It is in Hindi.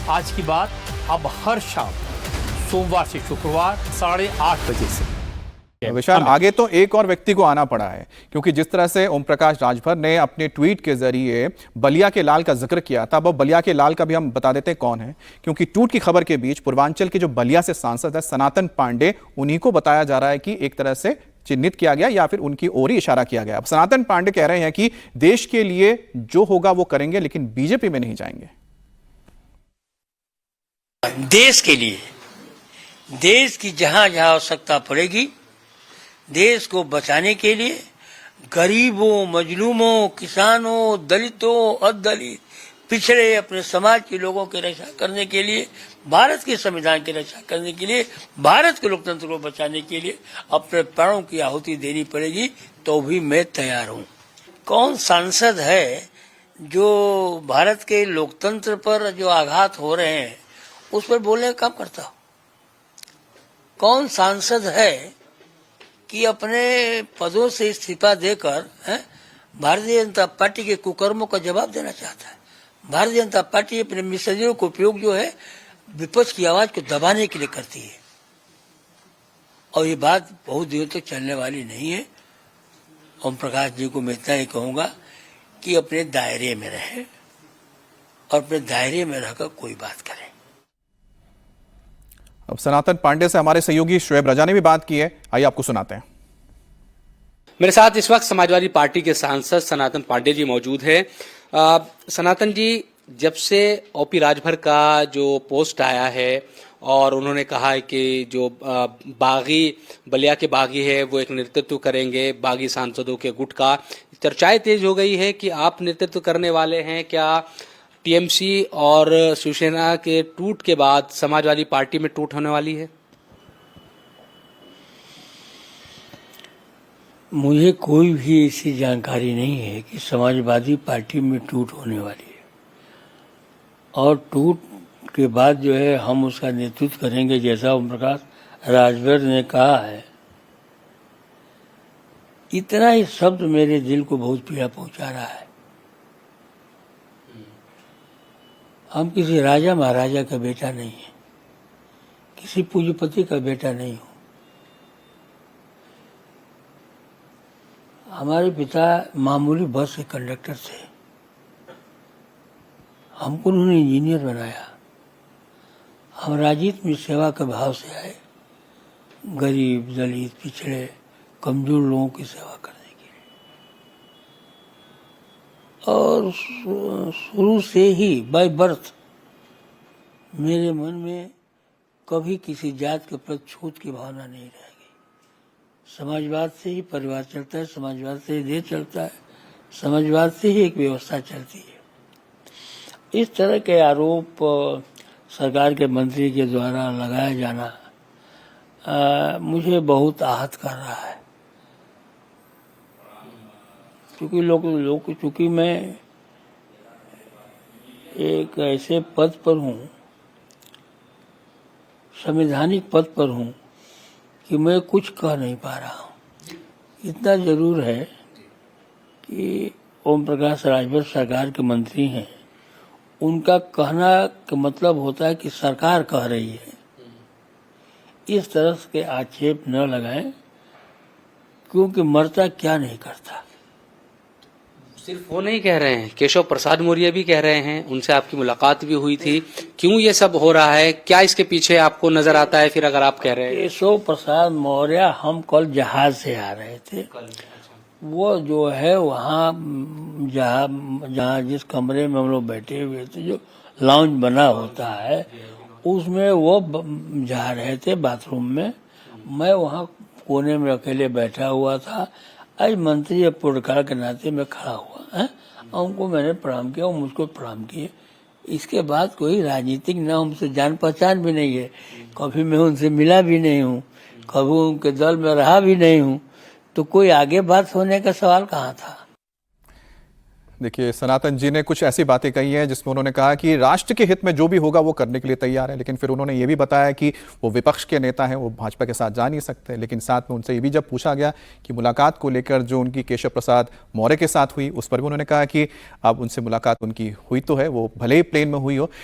आज की बात अब हर शाम सोमवार से शुक्रवार 8:30 बजे से। विशाल, आगे तो एक और व्यक्ति को आना पड़ा है, क्योंकि जिस तरह से ओम प्रकाश राजभर ने अपने ट्वीट के जरिए बलिया के लाल का जिक्र किया था, अब बलिया के लाल का भी हम बता देते हैं कौन है, क्योंकि टूट की खबर के बीच पूर्वांचल के जो बलिया से सांसद है सनातन पांडे, उन्हीं को बताया जा रहा है कि एक तरह से चिन्हित किया गया या फिर उनकी ओर ही इशारा किया गया। अब सनातन पांडे कह रहे हैं कि देश के लिए जो होगा वो करेंगे, लेकिन बीजेपी में नहीं जाएंगे। देश के लिए, देश की जहां जहां आवश्यकता पड़ेगी, देश को बचाने के लिए, गरीबों, मजलूमों, किसानों, दलितों, अदलित, पिछड़े अपने समाज के लोगों की रक्षा करने के लिए, भारत के संविधान की रक्षा करने के लिए, भारत के लोकतंत्र को बचाने के लिए अपने प्राणों की आहुति देनी पड़ेगी, तो भी मैं तैयार हूं। कौन सांसद है जो भारत के लोकतंत्र पर जो आघात हो रहे हैं उस पर बोलने का काम करता हो? कौन सांसद है कि अपने पदों से इस्तीफा देकर भारतीय जनता पार्टी के कुकर्मों का जवाब देना चाहता है? भारतीय जनता पार्टी अपने मिसर्जियों का उपयोग जो है विपक्ष की आवाज को दबाने के लिए करती है, और ये बात बहुत देर तक चलने वाली नहीं है। ओम प्रकाश जी को मैं इतना ही कहूंगा कि अपने दायरे में रहे और अपने दायरे में रहकर कोई बात करें। अब सनातन पांडे से हमारे सहयोगी शोएब रजा ने भी बात की है, आइए आपको सुनाते हैं। मेरे साथ इस वक्त समाजवादी पार्टी के सांसद सनातन पांडे जी मौजूद हैं। सनातन जी, जब से ओपी राजभर का जो पोस्ट आया है और उन्होंने कहा है कि जो बागी बलिया के बागी है वो एक नेतृत्व करेंगे, बागी सांसदों के गुट का, चर्चाएं तेज हो गई है कि आप नेतृत्व करने वाले हैं। क्या टीएमसी और शिवसेना के टूट के बाद समाजवादी पार्टी में टूट होने वाली है? मुझे कोई भी ऐसी जानकारी नहीं है कि समाजवादी पार्टी में टूट होने वाली है, और टूट के बाद जो है हम उसका नेतृत्व करेंगे, जैसा ओम प्रकाश राजभर ने कहा है। इतना ही शब्द मेरे दिल को बहुत पीड़ा पहुंचा रहा है। हम किसी राजा महाराजा का बेटा नहीं है, किसी पूंजीपति का बेटा नहीं हूं। हमारे पिता मामूली बस के कंडक्टर थे, हमको उन्होंने इंजीनियर बनाया। हम राजनीति में सेवा के भाव से आए, गरीब, दलित, पिछड़े, कमजोर लोगों की सेवा करने के लिए। और शुरू से ही बाय बर्थ मेरे मन में कभी किसी जात के प्रति छूत की भावना नहीं रहेगी। समाजवाद से ही परिवार चलता है, समाजवाद से ही देश चलता है, समाजवाद से ही एक व्यवस्था चलती है। इस तरह के आरोप सरकार के मंत्री के द्वारा लगाया जाना मुझे बहुत आहत कर रहा है, क्योंकि चूंकि मैं एक ऐसे पद पर हूँ, संवैधानिक पद पर हूँ, कि मैं कुछ कह नहीं पा रहा हूँ। इतना जरूर है कि ओम प्रकाश राजभर सरकार के मंत्री हैं, उनका कहना का मतलब होता है कि सरकार कह रही है। इस तरह के आक्षेप न लगाएं, क्योंकि मरता क्या नहीं करता। सिर्फ वो नहीं कह रहे हैं, केशव प्रसाद मौर्य भी कह रहे हैं, उनसे आपकी मुलाकात भी हुई थी। क्यों ये सब हो रहा है? क्या इसके पीछे आपको नजर आता है? फिर अगर आप कह रहे हैं केशव प्रसाद मौर्य, हम कल जहाज से आ रहे थे। वो जो है वहाँ जहाँ जिस कमरे में हम लोग बैठे हुए थे, जो लाउंज बना होता है, उसमें वो जा रहे थे बाथरूम में। मैं वहाँ कोने में अकेले बैठा हुआ था। आज मंत्री या पुरस्कार के नाते मैं खड़ा हुआ है, उनको मैंने प्रणाम किया, वो मुझको प्रणाम किए। इसके बाद कोई राजनीतिक न हमसे जान पहचान भी नहीं है, कभी मैं उनसे मिला भी नहीं हूँ, कभी उनके दल में रहा भी नहीं हूँ, तो कोई आगे बात होने का सवाल कहाँ था। देखिए, सनातन जी ने कुछ ऐसी बातें कही हैं जिसमें उन्होंने कहा कि राष्ट्र के हित में जो भी होगा वो करने के लिए तैयार है, लेकिन फिर उन्होंने ये भी बताया कि वो विपक्ष के नेता हैं, वो भाजपा के साथ जा नहीं सकते। लेकिन साथ में उनसे ये भी जब पूछा गया कि मुलाकात को लेकर जो उनकी केशव प्रसाद मौर्य के साथ हुई, उस पर भी उन्होंने कहा कि अब उनसे मुलाकात उनकी हुई तो है, वो भले ही प्लेन में हुई हो,